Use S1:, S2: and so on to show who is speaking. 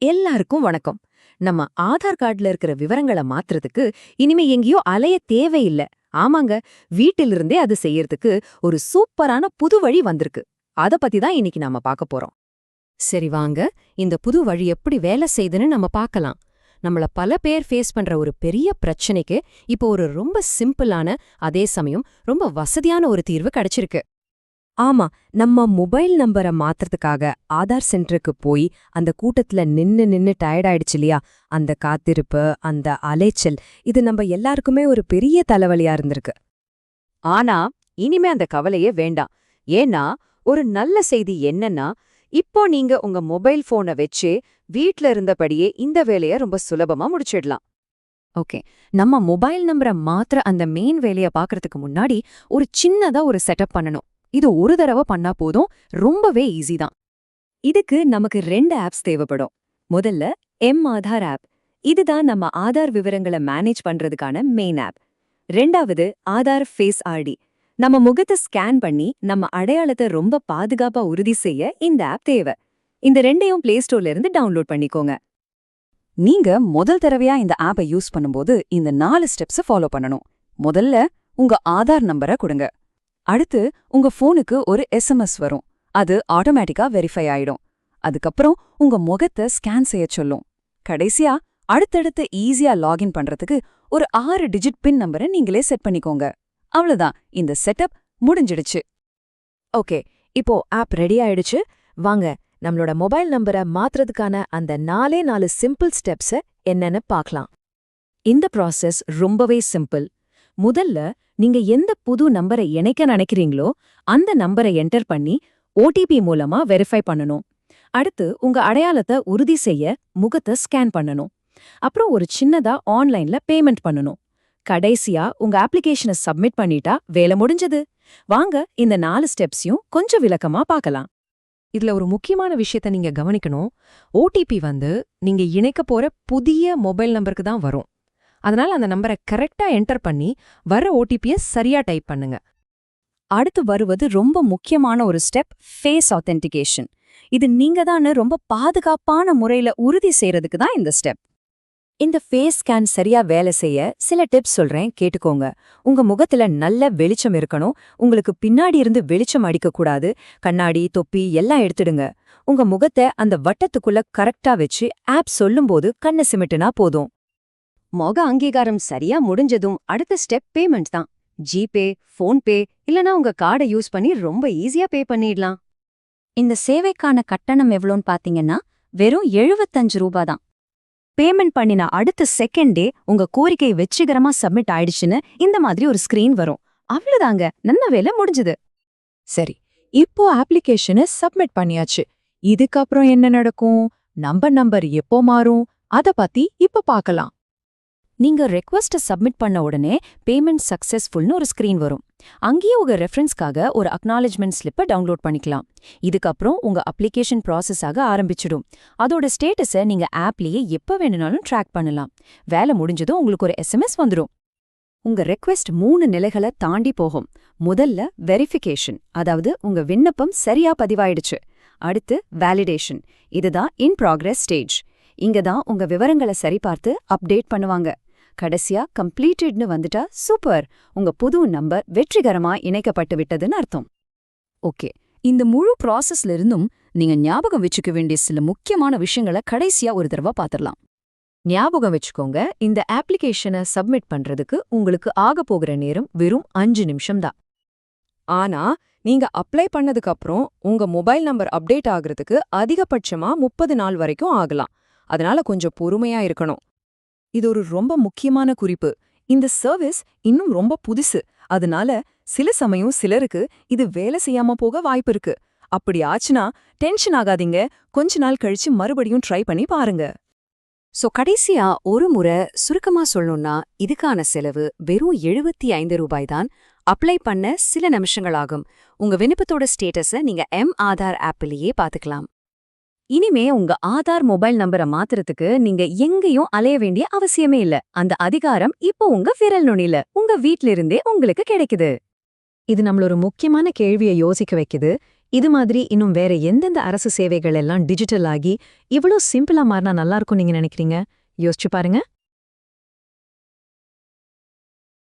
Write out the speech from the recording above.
S1: எல்லாருக்கும் வணக்கம். நம்ம ஆதார் கார்டுல இருக்கிற விவரங்களை மாத்துறதுக்கு இனிமே எங்கேயோ அலைய தேவையில்ல. ஆமாங்க, வீட்டிலிருந்தே அது செய்யறதுக்கு ஒரு சூப்பரான புது வழி வந்திருக்கு. அத பத்தி தான் இன்னைக்கு நாம பார்க்க போறோம். சரி வாங்க, இந்த புது வழி எப்படி வேலை செய்யுதுன்னு நம்ம பார்க்கலாம். நம்மள பல பேர் ஃபேஸ் பண்ற ஒரு பெரிய பிரச்சனைக்கு இப்போ ஒரு ரொம்ப சிம்பிளான, அதே சமயம் ரொம்ப வசதியான ஒரு தீர்வு கிடைச்சிருக்கு. ஆமா, நம்ம மொபைல் நம்பரை மாத்துறதுக்காக ஆதார் சென்டருக்கு போய் அந்த கூட்டத்துல நின்னு டயர்ட் ஆயிடுச்சு இல்லையா? அந்த காத்திருப்பு, அந்த அலைச்சல், இது நம்ம எல்லாருக்குமே ஒரு பெரிய தலைவலியா இருந்திருக்கு. ஆனா இனிமே அந்த கவலையே வேண்டாம். ஏன்னா ஒரு நல்ல செய்தி என்னன்னா, இப்போ நீங்க உங்க மொபைல் போனை வச்சு வீட்ல இருந்தபடியே இந்த வேலைய ரொம்ப சுலபமா முடிச்சிடலாம். ஓகே, நம்ம மொபைல் நம்பரை மாத்திர அந்த மெயின் வேலைய பாக்குறதுக்கு முன்னாடி ஒரு சின்னதா ஒரு செட்டப் பண்ணணும். இது ஒரு தடவை பண்ணா போதும், ரொம்பவே ஈஸி தான். இதுக்கு நமக்கு 2 ஆப்ஸ் தேவைப்படும். முதல்ல ஆதார் ஆப். இதுதான் நம்ம ஆதார் விவரங்களை மேனேஜ் பண்றதுக்கான மெயின் ஆப். ரெண்டாவது ஆதார் ஃபேஸ் ஐடி. நம்ம முகத்தை ஸ்கேன் பண்ணி நம்ம அடையாளத்தை ரொம்ப பாதுகாப்பா உறுதி செய்ய இந்த ஆப் தேவை. இந்த ரெண்டையும் பிளே ஸ்டோர்ல இருந்து டவுன்லோட் பண்ணிக்கோங்க. நீங்க முதல் தடவையா இந்த ஆப்பை யூஸ் பண்ணும்போது இந்த 4 ஸ்டெப்ஸ் ஃபாலோ பண்ணணும். முதல்ல உங்க ஆதார் நம்பரை கொடுங்க. அடுத்து உங்க போனுக்கு ஒரு SMS வரும். அது ஆட்டோமேட்டிக்கா வெரிஃபை ஆயிடும். அதுக்கப்புறம் உங்க முகத்தை ஸ்கேன் செய்ய சொல்லும். கடைசியா அடுத்தடுத்து ஈஸியா லாகின் பண்றதுக்கு ஒரு 6 டிஜிட் பின் நம்பரை நீங்களே செட் பண்ணிக்கோங்க. அவ்வளவுதான், இந்த செட்டப் முடிஞ்சிடுச்சு. ஓகே, இப்போ ஆப் ரெடி ஆயிடுச்சு. வாங்க, நம்மளோட மொபைல் நம்பரை மாத்துறதுக்கான அந்த 4 சிம்பிள் ஸ்டெப்ஸ என்னன்னு பார்க்கலாம். இந்த ப்ராசஸ் ரொம்பவே சிம்பிள். முதல்ல நீங்க எந்த புது நம்பரை இணைக்க நினைக்கிறீங்களோ அந்த நம்பரை என்டர் பண்ணி OTP மூலமா வெரிஃபை பண்ணணும். அடுத்து உங்க அடையாளத்தை உறுதி செய்ய முகத்தை ஸ்கேன் பண்ணணும். அப்புறம் ஒரு சின்னதா ஆன்லைன்ல பேமெண்ட் பண்ணணும். கடைசியா உங்க அப்ளிகேஷனை சப்மிட் பண்ணிட்டா வேலை முடிஞ்சது. வாங்க, இந்த 4 ஸ்டெப்ஸையும் கொஞ்சம் விளக்கமா பார்க்கலாம். இதுல ஒரு முக்கியமான விஷயத்த நீங்க கவனிக்கணும். OTP நீங்க இணைக்க போற புதிய மொபைல் நம்பருக்கு தான் வரும். அதனால அந்த நம்பரை கரெக்டா என்டர் பண்ணி வர OTPயை சரியா டைப் பண்ணுங்க. அடுத்து வருவது ரொம்ப முக்கியமான ஒரு ஸ்டெப், ஃபேஸ் ஆத்தென்டிகேஷன். இது நீங்க தான் ரொம்ப பாதுகாப்பான முறையில உறுதி செய்யறதுக்கு தான் இந்த ஸ்டெப். இந்த ஃபேஸ் ஸ்கேன் சரியா வேலை செய்ய சில டிப்ஸ் சொல்றேன், கேட்டுக்கோங்க. உங்க முகத்துல நல்ல வெளிச்சம் இருக்கணும். உங்களுக்கு பின்னாடி இருந்து வெளிச்சம் அடிக்கக்கூடாது. கண்ணாடி, தொப்பி எல்லாம் எடுத்துடுங்க. உங்க முகத்தை அந்த வட்டத்துக்குள்ள கரெக்டா வச்சு ஆப் சொல்லும்போது கண்ணை சிமிட்டுனா போதும். முக அங்கீகாரம் சரியா முடிஞ்சதும் அடுத்த ஸ்டெப் பேமெண்ட் தான். ஜிபே, போன்பே இல்லனா உங்க கார்டை யூஸ் பண்ணி ரொம்ப ஈஸியா பே பண்ணிடலாம். இந்த சேவைக்கான கட்டணம் எவ்வளோன்னு பாத்தீங்கன்னா வெறும் 75 ரூபா தான். பேமெண்ட் பண்ணின அடுத்த செகண்டே உங்க கோரிக்கை வெற்றிகரமா சப்மிட் ஆயிடுச்சுன்னு இந்த மாதிரி ஒரு ஸ்கிரீன் வரும். அவ்வளவுதாங்க, நல்ல வேலை முடிஞ்சது. சரி, இப்போ அப்ளிகேஷனை சப்மிட் பண்ணியாச்சு. இதுக்கப்புறம் என்ன நடக்கும்? நம்பர் எப்போ மாறும்? அத பத்தி இப்ப பார்க்கலாம். நீங்க ரெக்வெஸ்ட் சப்மிட் பண்ண உடனே பேமெண்ட் சக்சஸ்ஃபுல்னு ஒரு ஸ்கிரீன் வரும். அங்கேயே உங்க ரெஃபரன்ஸ்க்காக ஒரு அக்னாலஜ்மெண்ட் ஸ்லிப்பை டவுன்லோட் பண்ணிக்கலாம். இதுக்கப்புறம் உங்க அப்ளிகேஷன் ப்ராசஸ் ஆக ஆரம்பிச்சிடும். அதோட ஸ்டேட்டஸை நீங்க ஆப்லயே எப்ப வேணும்னாலும் ட்ராக் பண்ணலாம். வேலை முடிஞ்சதும் உங்களுக்கு ஒரு SMS வந்துடும். உங்க ரெக்வெஸ்ட் 3 நிலைகளை தாண்டி போகும். முதல்ல வெரிஃபிகேஷன், அதாவது உங்க விண்ணப்பம் சரியா பதிவாயிடுச்சு. அடுத்து வேலிடேஷன், இதுதான் இன் ப்ராக்ரஸ் ஸ்டேஜ். இங்க தான் உங்க விவரங்களை சரிபார்த்து அப்டேட் பண்ணுவாங்க. கடைசியா கம்ப்ளீட்டட்னு வந்துட்டா சூப்பர், உங்க புது நம்பர் வெற்றிகரமா இணைக்கப்பட்டு விட்டதுன்னு அர்த்தம். ஓகே, இந்த முழு ப்ராசஸ்ல இருந்தும் நீங்க ஞாபகம் வச்சுக்க வேண்டிய சில முக்கியமான விஷயங்களை கடைசியா ஒரு தடவை பாத்திரலாம். ஞாபகம் வச்சுக்கோங்க, இந்த அப்ளிகேஷனை சப்மிட் பண்றதுக்கு உங்களுக்கு ஆக போகிற நேரம் வெறும் 5 நிமிஷம் தான். ஆனா நீங்க அப்ளை பண்ணதுக்கு அப்புறம் உங்க மொபைல் நம்பர் அப்டேட் ஆகுறதுக்கு அதிகபட்சமா 30 நாள் வரைக்கும் ஆகலாம். அதனால கொஞ்சம் பொறுமையா இருக்கணும். இது ஒரு ரொம்ப முக்கியமான குறிப்பு. இந்த சர்வீஸ் இன்னும் ரொம்ப புதுசு. அதனால சில சமயம் சிலருக்கு இது வேலை செய்யாம போக வாய்ப்பு இருக்கு. அப்படி ஆச்சுன்னா டென்ஷன் ஆகாதீங்க. கொஞ்ச நாள் கழிச்சு மறுபடியும் ட்ரை பண்ணி பாருங்க. கடைசியா ஒரு முறை சுருக்கமா சொல்லணும்னா, இதுக்கான செலவு வெறும் 75 ரூபாய் தான். அப்ளை பண்ண சில நிமிஷங்கள் ஆகும். உங்க விண்ணப்பத்தோட ஸ்டேட்டஸை நீங்க ஆதார் ஆப்லயே பாத்துக்கலாம். இனிமே உங்க ஆதார் மொபைல் நம்பரை மாத்துறதுக்கு நீங்க எங்கேயும் அலைய வேண்டிய அவசியமே இல்ல. அந்த அதிகாரம் இப்போ உங்க விரல் நுனியில, உங்க வீட்ல இருந்தே உங்களுக்கு கிடைக்குது. இது நம்மள ஒரு முக்கியமான கேள்வியை யோசிக்க வைக்குது.
S2: இது மாதிரி இன்னும் வேற எந்தெந்த அரசு சேவைகள் எல்லாம் டிஜிட்டல் ஆகி இவ்ளோ சிம்பிளா மாறினா நல்லா இருக்கும் நீங்க நினைக்கிறீங்க? யோசிச்சு பாருங்க.